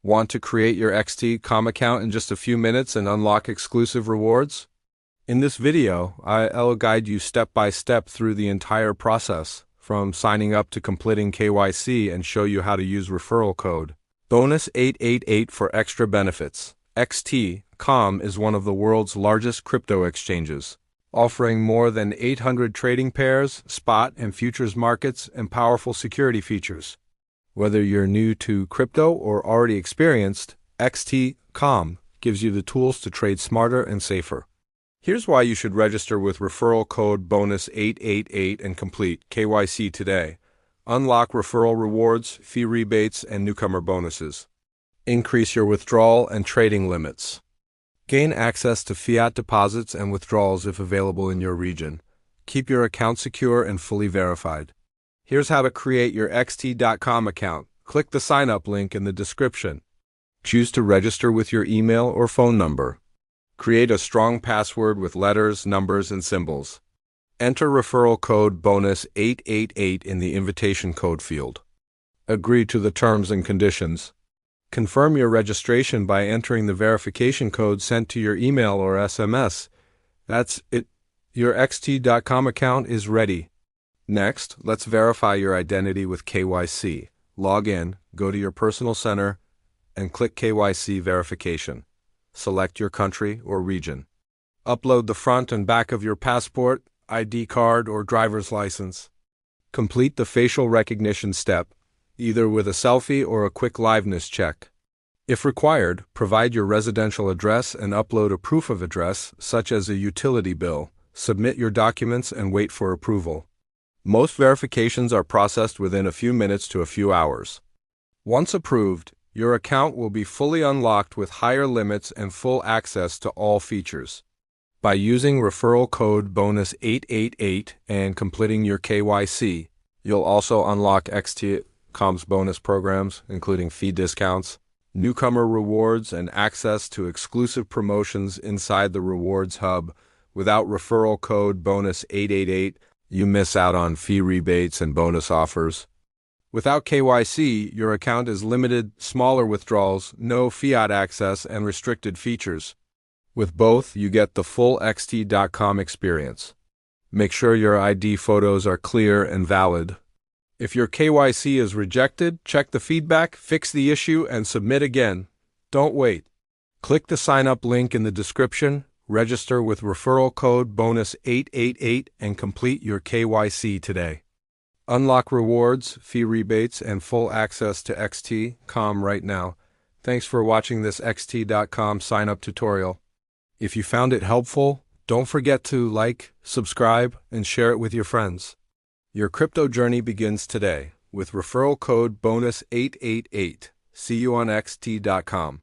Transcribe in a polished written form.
Want to create your XT.com account in just a few minutes and unlock exclusive rewards? In this video, I'll guide you step by step through the entire process, from signing up to completing KYC, and show you how to use referral code bonus 888 for extra benefits. XT.com is one of the world's largest crypto exchanges, offering more than 800 trading pairs, spot and futures markets, and powerful security features. Whether you're new to crypto or already experienced, XT.com gives you the tools to trade smarter and safer. Here's why you should register with referral code bonus 888 and complete KYC today. Unlock referral rewards, fee rebates, and newcomer bonuses. Increase your withdrawal and trading limits. Gain access to fiat deposits and withdrawals if available in your region. Keep your account secure and fully verified. Here's how to create your XT.com account. Click the sign up link in the description. Choose to register with your email or phone number. Create a strong password with letters, numbers, and symbols. Enter referral code bonus 888 in the invitation code field. Agree to the terms and conditions. Confirm your registration by entering the verification code sent to your email or SMS. That's it. Your XT.com account is ready. Next, let's verify your identity with KYC. Log in, go to your personal center, and click KYC verification. Select your country or region. Upload the front and back of your passport, ID card, or driver's license. Complete the facial recognition step, either with a selfie or a quick liveness check. If required, provide your residential address and upload a proof of address, such as a utility bill. Submit your documents and wait for approval. Most verifications are processed within a few minutes to a few hours. Once approved, your account will be fully unlocked with higher limits and full access to all features. By using referral code bonus 888 and completing your KYC, you'll also unlock XT.com's bonus programs, including fee discounts, newcomer rewards, and access to exclusive promotions inside the Rewards Hub. Without referral code bonus 888, you miss out on fee rebates and bonus offers. Without KYC, your account is limited, smaller withdrawals, no fiat access, and restricted features. With both, you get the full XT.com experience. Make sure your ID photos are clear and valid. If your KYC is rejected, check the feedback, fix the issue, and submit again. Don't wait. Click the sign-up link in the description, register with referral code bonus 888, and complete your KYC today. Unlock rewards, fee rebates, and full access to XT.com right now. Thanks for watching this XT.com sign-up tutorial. If you found it helpful, don't forget to like, subscribe, and share it with your friends. Your crypto journey begins today with referral code bonus 888. See you on XT.com.